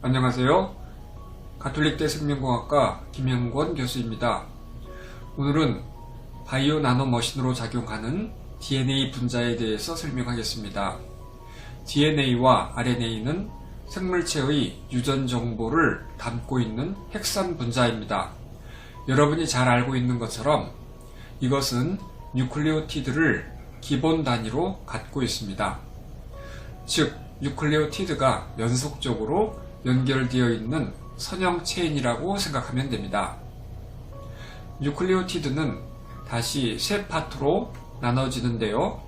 안녕하세요. 가톨릭대 생명공학과 김영권 교수입니다. 오늘은 바이오 나노 머신으로 작용하는 DNA 분자에 대해서 설명하겠습니다. DNA와 RNA는 생물체의 유전 정보를 담고 있는 핵산 분자입니다. 여러분이 잘 알고 있는 것처럼 이것은 뉴클레오티드를 기본 단위로 갖고 있습니다. 즉, 뉴클레오티드가 연속적으로 연결되어 있는 선형 체인이라고 생각하면 됩니다. 뉴클레오티드는 다시 세 파트로 나눠지는데요.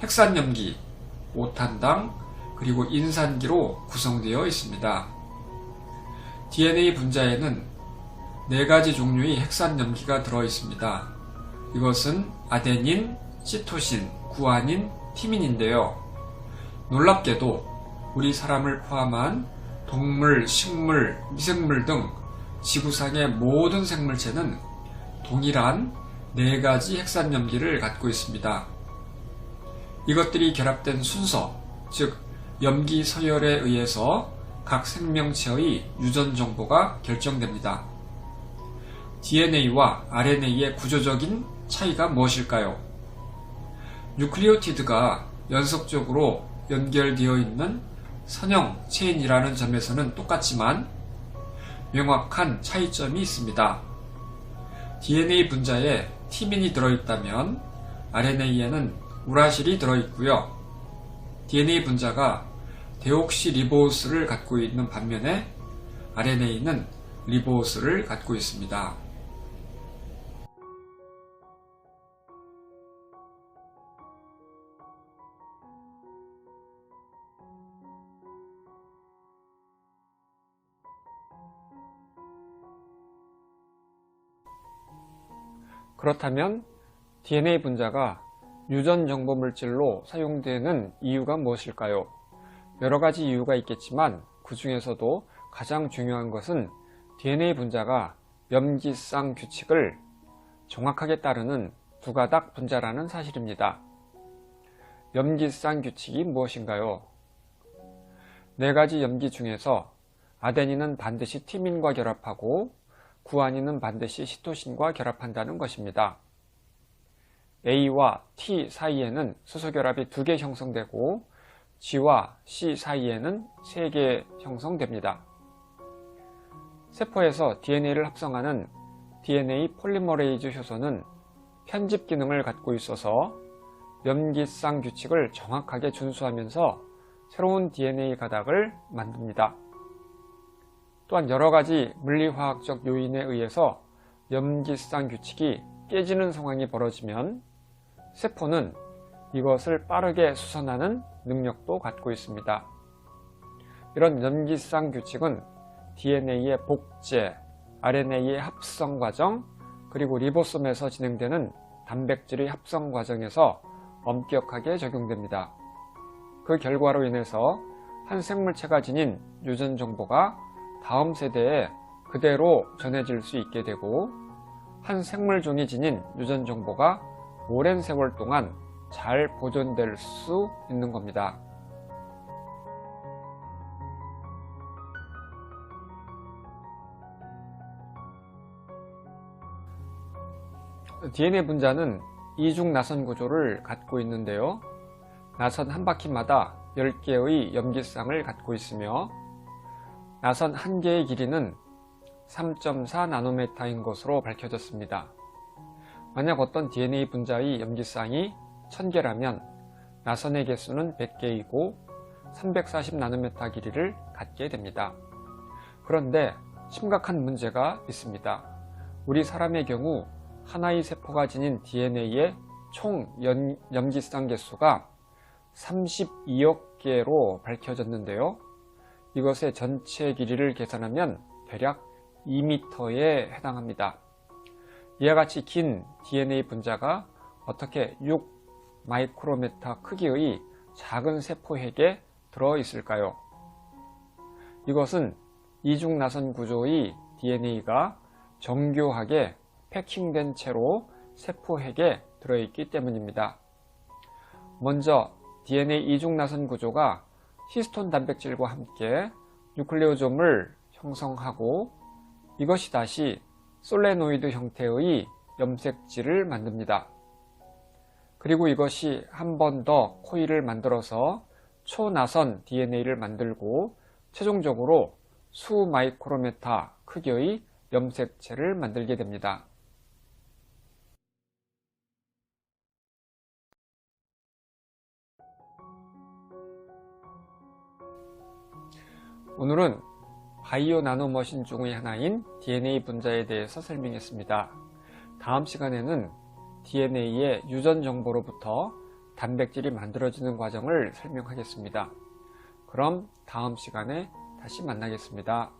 핵산염기, 5탄당, 그리고 인산기로 구성되어 있습니다. DNA 분자에는 4가지 종류의 핵산염기가 들어 있습니다. 이것은 아데닌, 시토신, 구아닌, 티민인데요. 놀랍게도 우리 사람을 포함한 동물, 식물, 미생물 등 지구상의 모든 생물체는 동일한 4가지 핵산염기를 갖고 있습니다. 이것들이 결합된 순서, 즉 염기 서열에 의해서 각 생명체의 유전 정보가 결정됩니다. DNA와 RNA의 구조적인 차이가 무엇일까요? 뉴클레오티드가 연속적으로 연결되어 있는 선형 체인이라는 점에서는 똑같지만 명확한 차이점이 있습니다. DNA 분자에 티민이 들어있다면 RNA에는 우라실이 들어있고요. DNA 분자가 데옥시리보스를 갖고 있는 반면에 RNA는 리보스를 갖고 있습니다. 그렇다면 DNA 분자가 유전 정보 물질로 사용되는 이유가 무엇일까요? 여러 가지 이유가 있겠지만 그 중에서도 가장 중요한 것은 DNA 분자가 염기쌍 규칙을 정확하게 따르는 두 가닥 분자라는 사실입니다. 염기쌍 규칙이 무엇인가요? 4가지 염기 중에서 아데닌은 반드시 티민과 결합하고 구아닌은 반드시 시토신과 결합한다는 것입니다. A와 T 사이에는 수소결합이 2개 형성되고 G와 C 사이에는 3개 형성됩니다. 세포에서 DNA를 합성하는 DNA 폴리머레이즈 효소는 편집 기능을 갖고 있어서 염기쌍 규칙을 정확하게 준수하면서 새로운 DNA 가닥을 만듭니다. 또한 여러가지 물리화학적 요인에 의해서 염기쌍 규칙이 깨지는 상황이 벌어지면 세포는 이것을 빠르게 수선하는 능력도 갖고 있습니다. 이런 염기쌍 규칙은 DNA의 복제, RNA의 합성 과정, 그리고 리보솜에서 진행되는 단백질의 합성 과정에서 엄격하게 적용됩니다. 그 결과로 인해서 한 생물체가 지닌 유전 정보가 다음 세대에 그대로 전해질 수 있게 되고 한 생물종이 지닌 유전 정보가 오랜 세월 동안 잘 보존될 수 있는 겁니다. DNA 분자는 이중 나선 구조를 갖고 있는데요. 나선 한 바퀴마다 10개의 염기쌍을 갖고 있으며 나선 한 개의 길이는 3.4 나노미터인 것으로 밝혀졌습니다. 만약 어떤 DNA 분자의 염기쌍이 1000개라면 나선의 개수는 100개이고 340 나노미터 길이를 갖게 됩니다. 그런데 심각한 문제가 있습니다. 우리 사람의 경우 하나의 세포가 지닌 DNA의 총 염기쌍 개수가 32억 개로 밝혀졌는데요. 이것의 전체 길이를 계산하면 대략 2m에 해당합니다. 이와 같이 긴 DNA 분자가 어떻게 6 마이크로미터 크기의 작은 세포핵에 들어있을까요? 이것은 이중나선 구조의 DNA가 정교하게 패킹된 채로 세포핵에 들어있기 때문입니다. 먼저 DNA 이중나선 구조가 히스톤 단백질과 함께 뉴클레오좀을 형성하고 이것이 다시 솔레노이드 형태의 염색지를 만듭니다. 그리고 이것이 한 번 더 코일을 만들어서 초나선 DNA를 만들고 최종적으로 수 마이크로메타 크기의 염색체를 만들게 됩니다. 오늘은 바이오 나노머신 중의 하나인 DNA 분자에 대해서 설명했습니다. 다음 시간에는 DNA의 유전 정보로부터 단백질이 만들어지는 과정을 설명하겠습니다. 그럼 다음 시간에 다시 만나겠습니다.